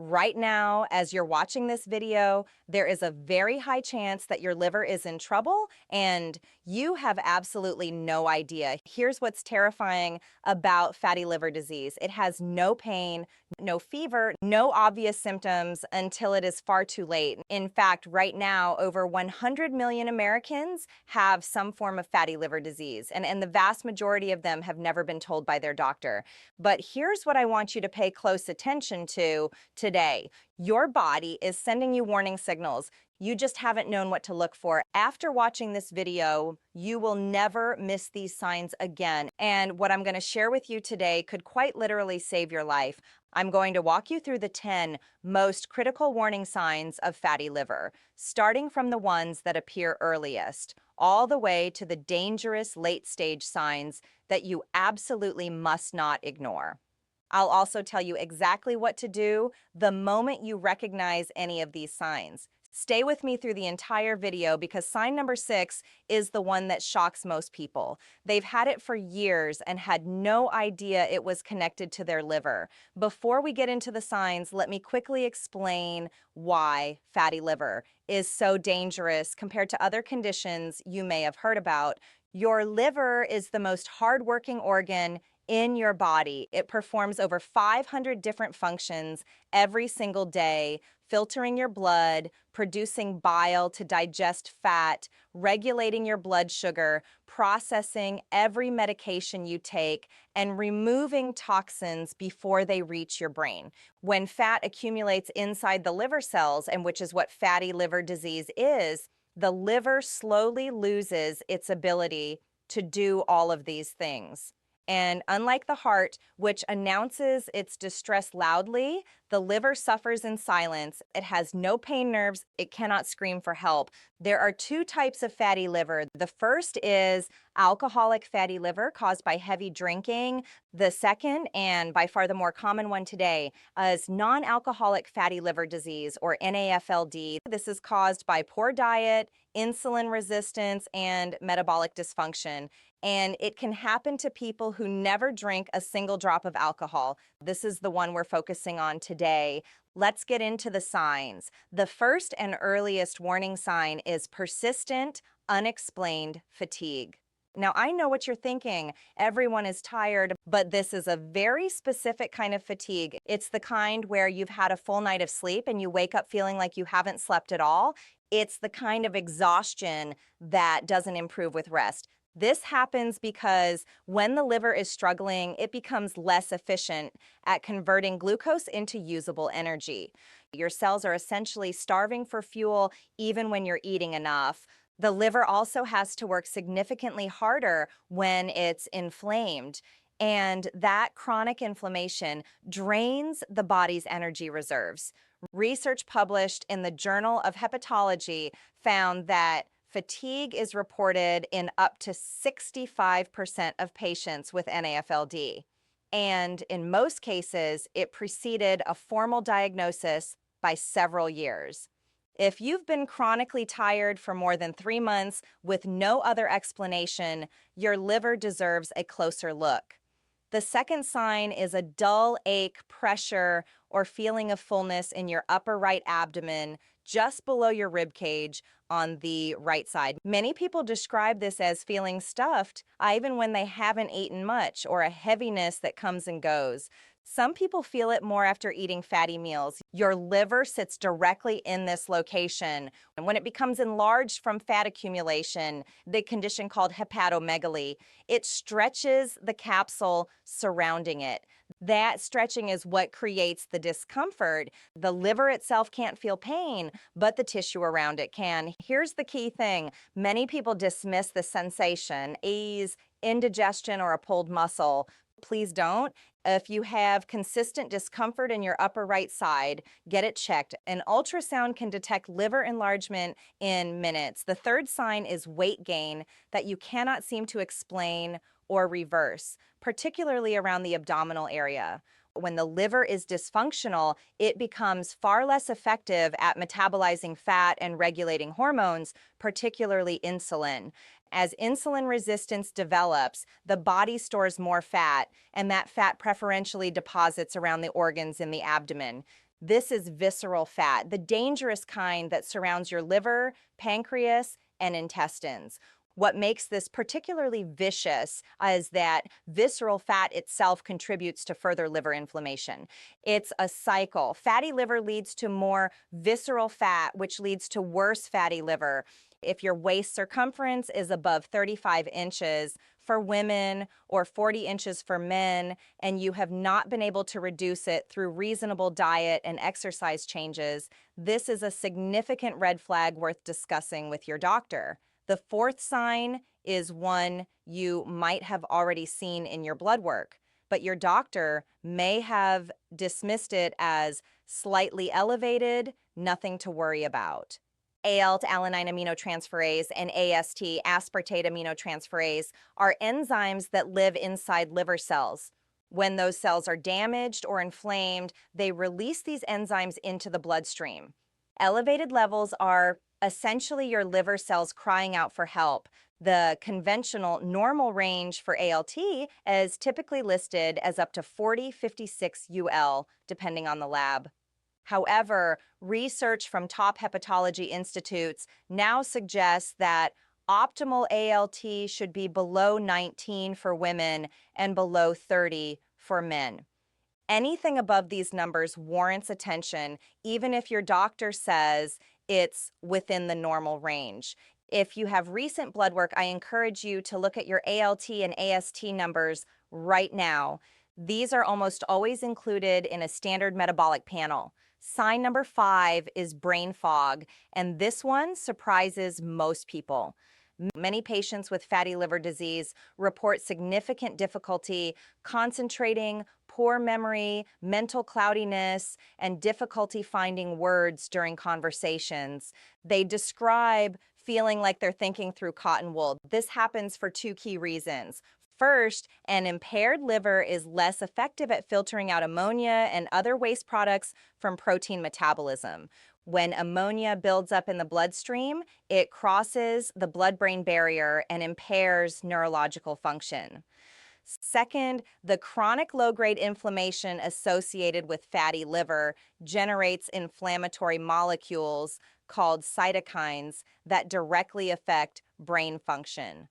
Right now, as you're watching this video, there is a very high chance that your liver is in trouble and you have absolutely no idea. Here's what's terrifying about fatty liver disease. It has no pain, no fever, no obvious symptoms until it is far too late. In fact, right now, over 100 million Americans have some form of fatty liver disease, and the vast majority of them have never been told by their doctor. But here's what I want you to pay close attention to today. Your body is sending you warning signals. You just haven't known what to look for. After watching this video, you will never miss these signs again. And what I'm going to share with you today could quite literally save your life. I'm going to walk you through the 10 most critical warning signs of fatty liver, starting from the ones that appear earliest, all the way to the dangerous late-stage signs that you absolutely must not ignore. I'll also tell you exactly what to do the moment you recognize any of these signs. Stay with me through the entire video because sign number 6 is the one that shocks most people. They've had it for years and had no idea it was connected to their liver. Before we get into the signs, let me quickly explain why fatty liver is so dangerous compared to other conditions you may have heard about. Your liver is the most hardworking organ in your body. It performs over 500 different functions every single day, filtering your blood, producing bile to digest fat, regulating your blood sugar, processing every medication you take, and removing toxins before they reach your brain. When fat accumulates inside the liver cells, and which is what fatty liver disease is, the liver slowly loses its ability to do all of these things. And unlike the heart, which announces its distress loudly, the liver suffers in silence. It has no pain nerves. It cannot scream for help. There are two types of fatty liver. The first is alcoholic fatty liver caused by heavy drinking. The second, and by far the more common one today, is non-alcoholic fatty liver disease, or NAFLD. This is caused by poor diet, insulin resistance, and metabolic dysfunction. And it can happen to people who never drink a single drop of alcohol. This is the one we're focusing on today. Let's get into the signs. The first and earliest warning sign is persistent, unexplained fatigue. Now, I know what you're thinking. Everyone is tired, but this is a very specific kind of fatigue. It's the kind where you've had a full night of sleep and you wake up feeling like you haven't slept at all. It's the kind of exhaustion that doesn't improve with rest. This happens because when the liver is struggling, it becomes less efficient at converting glucose into usable energy. Your cells are essentially starving for fuel even when you're eating enough. The liver also has to work significantly harder when it's inflamed. And that chronic inflammation drains the body's energy reserves. Research published in the Journal of Hepatology found that fatigue is reported in up to 65% of patients with NAFLD. And in most cases, it preceded a formal diagnosis by several years. If you've been chronically tired for more than 3 months with no other explanation, your liver deserves a closer look. The second sign is a dull ache, pressure, or feeling of fullness in your upper right abdomen, just below your rib cage on the right side. Many people describe this as feeling stuffed, even when they haven't eaten much, or a heaviness that comes and goes. Some people feel it more after eating fatty meals. Your liver sits directly in this location. And when it becomes enlarged from fat accumulation, the condition called hepatomegaly, it stretches the capsule surrounding it. That stretching is what creates the discomfort. The liver itself can't feel pain, but the tissue around it can. Here's the key thing. Many people dismiss the sensation, ease, indigestion, or a pulled muscle. Please don't. If you have consistent discomfort in your upper right side, get it checked. An ultrasound can detect liver enlargement in minutes. The third sign is weight gain that you cannot seem to explain or reverse, particularly around the abdominal area. When the liver is dysfunctional, it becomes far less effective at metabolizing fat and regulating hormones, particularly insulin. As insulin resistance develops, the body stores more fat, and that fat preferentially deposits around the organs in the abdomen. This is visceral fat, the dangerous kind that surrounds your liver, pancreas, and intestines. What makes this particularly vicious is that visceral fat itself contributes to further liver inflammation. It's a cycle. Fatty liver leads to more visceral fat, which leads to worse fatty liver. If your waist circumference is above 35 inches for women or 40 inches for men, and you have not been able to reduce it through reasonable diet and exercise changes, this is a significant red flag worth discussing with your doctor. The fourth sign is one you might have already seen in your blood work, but your doctor may have dismissed it as slightly elevated, nothing to worry about. ALT, alanine aminotransferase, and AST, aspartate aminotransferase, are enzymes that live inside liver cells. When those cells are damaged or inflamed, they release these enzymes into the bloodstream. Elevated levels are essentially your liver cells crying out for help. The conventional normal range for ALT is typically listed as up to 40-56 UL, depending on the lab. However, research from top hepatology institutes now suggests that optimal ALT should be below 19 for women and below 30 for men. Anything above these numbers warrants attention, even if your doctor says it's within the normal range. If you have recent blood work, I encourage you to look at your ALT and AST numbers right now. These are almost always included in a standard metabolic panel. Sign number 5 is brain fog, and this one surprises most people. Many patients with fatty liver disease report significant difficulty concentrating, poor memory, mental cloudiness, and difficulty finding words during conversations. They describe feeling like they're thinking through cotton wool. This happens for two key reasons. First, an impaired liver is less effective at filtering out ammonia and other waste products from protein metabolism. When ammonia builds up in the bloodstream, it crosses the blood-brain barrier and impairs neurological function. Second, the chronic low-grade inflammation associated with fatty liver generates inflammatory molecules called cytokines that directly affect brain function.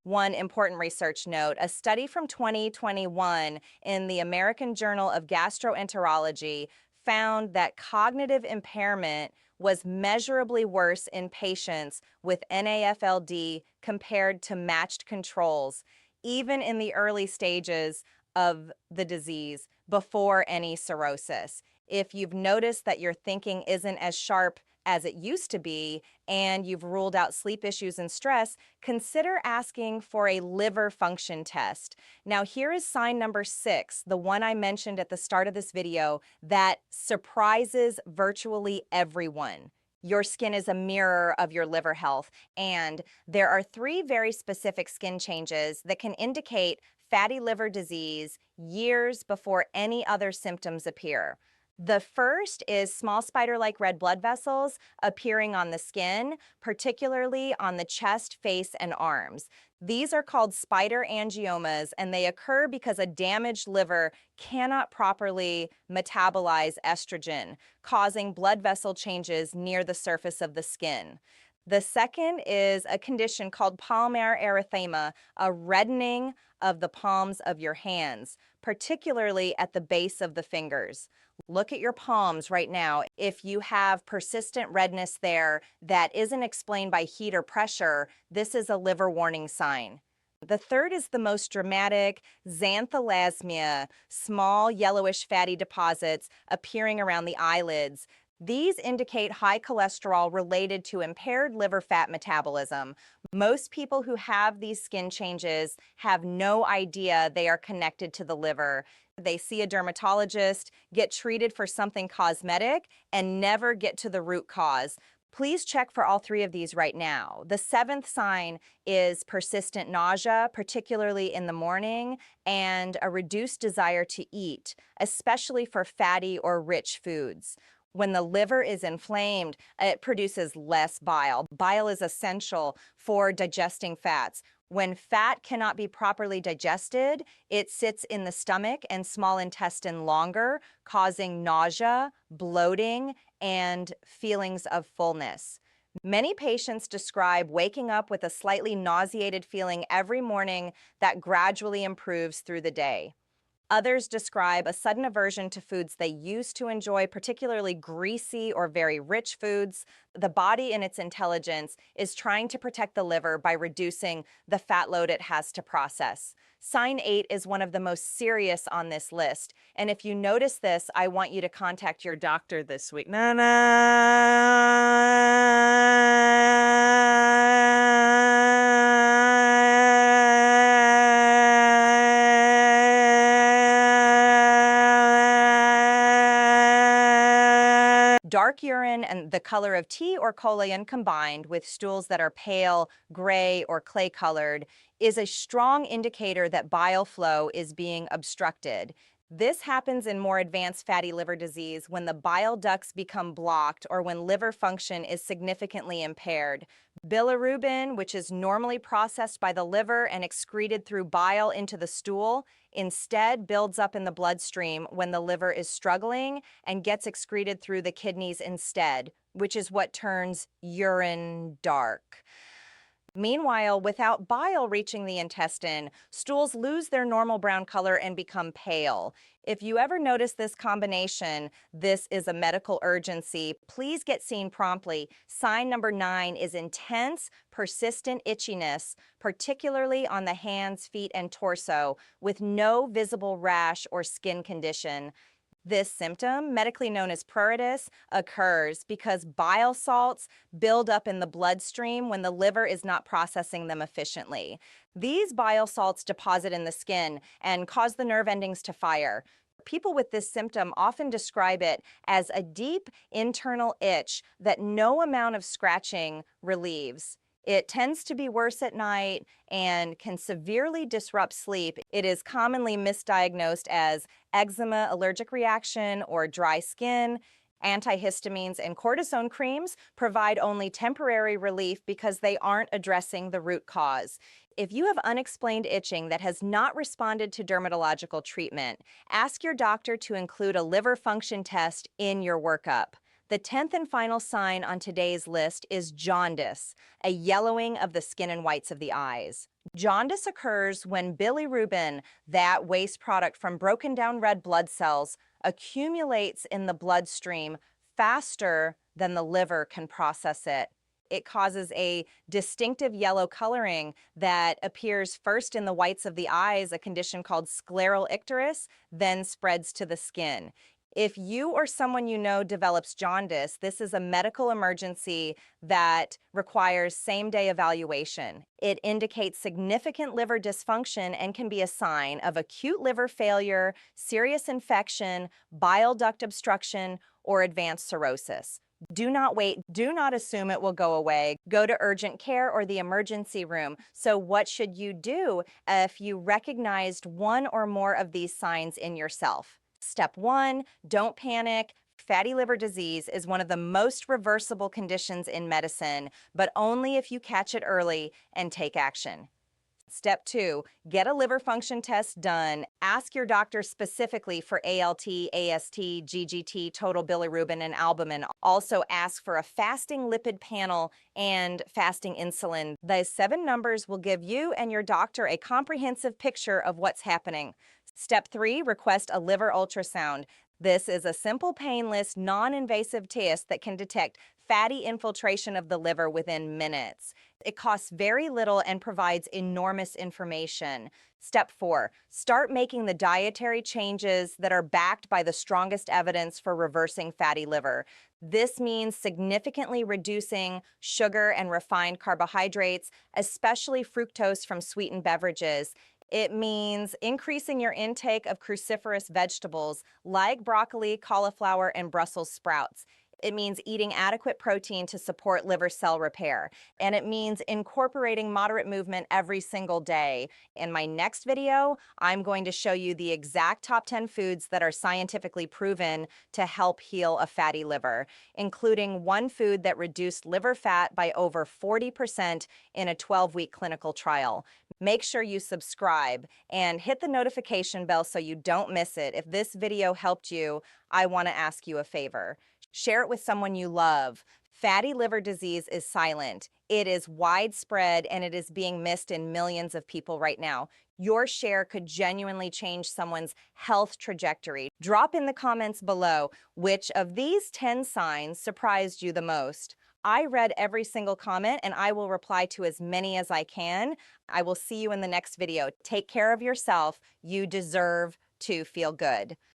One important research note, a study from 2021 in the American Journal of Gastroenterology found that cognitive impairment was measurably worse in patients with NAFLD compared to matched controls, even in the early stages of the disease before any cirrhosis. If you've noticed that your thinking isn't as sharp as it used to be, and you've ruled out sleep issues and stress, consider asking for a liver function test. Now, here is sign number 6, the one I mentioned at the start of this video that surprises virtually everyone. Your skin is a mirror of your liver health, and there are 3 very specific skin changes that can indicate fatty liver disease years before any other symptoms appear. The first is small spider-like red blood vessels appearing on the skin, particularly on the chest, face, and arms. These are called spider angiomas, and they occur because a damaged liver cannot properly metabolize estrogen, causing blood vessel changes near the surface of the skin. The second is a condition called palmar erythema, a reddening of the palms of your hands, particularly at the base of the fingers. Look at your palms right now. If you have persistent redness there that isn't explained by heat or pressure, this is a liver warning sign. The third is the most dramatic, xanthelasmia, small yellowish fatty deposits appearing around the eyelids. These indicate high cholesterol related to impaired liver fat metabolism. Most people who have these skin changes have no idea they are connected to the liver. They see a dermatologist, get treated for something cosmetic, and never get to the root cause. Please check for all 3 of these right now. The 7th sign is persistent nausea, particularly in the morning, and a reduced desire to eat, especially for fatty or rich foods. When the liver is inflamed, it produces less bile. Bile is essential for digesting fats. When fat cannot be properly digested, it sits in the stomach and small intestine longer, causing nausea, bloating, and feelings of fullness. Many patients describe waking up with a slightly nauseated feeling every morning that gradually improves through the day. Others describe a sudden aversion to foods they used to enjoy, particularly greasy or very rich foods. The body, in its intelligence, is trying to protect the liver by reducing the fat load it has to process. Sign 8 is one of the most serious on this list, and if you notice this, I want you to contact your doctor this week. Na Dark urine and the color of tea or colayan combined with stools that are pale, gray, or clay-colored is a strong indicator that bile flow is being obstructed. This happens in more advanced fatty liver disease when the bile ducts become blocked or when liver function is significantly impaired. Bilirubin, which is normally processed by the liver and excreted through bile into the stool, instead builds up in the bloodstream when the liver is struggling and gets excreted through the kidneys instead, which is what turns urine dark. Meanwhile, without bile reaching the intestine, stools lose their normal brown color and become pale. If you ever notice this combination, this is a medical urgency. Please get seen promptly. Sign number 9 is intense, persistent itchiness, particularly on the hands, feet, and torso, with no visible rash or skin condition. This symptom, medically known as pruritus, occurs because bile salts build up in the bloodstream when the liver is not processing them efficiently. These bile salts deposit in the skin and cause the nerve endings to fire. People with this symptom often describe it as a deep internal itch that no amount of scratching relieves. It tends to be worse at night and can severely disrupt sleep. It is commonly misdiagnosed as eczema, allergic reaction, or dry skin. Antihistamines and cortisone creams provide only temporary relief because they aren't addressing the root cause. If you have unexplained itching that has not responded to dermatological treatment, ask your doctor to include a liver function test in your workup. The 10th and final sign on today's list is jaundice, a yellowing of the skin and whites of the eyes. Jaundice occurs when bilirubin, that waste product from broken down red blood cells, accumulates in the bloodstream faster than the liver can process it. It causes a distinctive yellow coloring that appears first in the whites of the eyes, a condition called scleral icterus, then spreads to the skin. If you or someone you know develops jaundice, this is a medical emergency that requires same-day evaluation. It indicates significant liver dysfunction and can be a sign of acute liver failure, serious infection, bile duct obstruction, or advanced cirrhosis. Do not wait. Do not assume it will go away. Go to urgent care or the emergency room. So what should you do if you recognized one or more of these signs in yourself? Step 1, don't panic. Fatty liver disease is one of the most reversible conditions in medicine, but only if you catch it early and take action. Step 2, get a liver function test done. Ask your doctor specifically for ALT, AST, GGT, total bilirubin, and albumin. Also ask for a fasting lipid panel and fasting insulin. These 7 numbers will give you and your doctor a comprehensive picture of what's happening. Step 3, request a liver ultrasound. This is a simple, painless, non-invasive test that can detect fatty infiltration of the liver within minutes. It costs very little and provides enormous information. Step 4, start making the dietary changes that are backed by the strongest evidence for reversing fatty liver. This means significantly reducing sugar and refined carbohydrates, especially fructose from sweetened beverages. It means increasing your intake of cruciferous vegetables like broccoli, cauliflower, and Brussels sprouts. It means eating adequate protein to support liver cell repair. And it means incorporating moderate movement every single day. In my next video, I'm going to show you the exact top 10 foods that are scientifically proven to help heal a fatty liver, including one food that reduced liver fat by over 40% in a 12-week clinical trial. Make sure you subscribe and hit the notification bell so you don't miss it. If this video helped you, I want to ask you a favor. Share it with someone you love. Fatty liver disease is silent. It is widespread and it is being missed in millions of people right now. Your share could genuinely change someone's health trajectory. Drop in the comments below which of these 10 signs surprised you the most. I read every single comment and I will reply to as many as I can. I will see you in the next video. Take care of yourself. You deserve to feel good.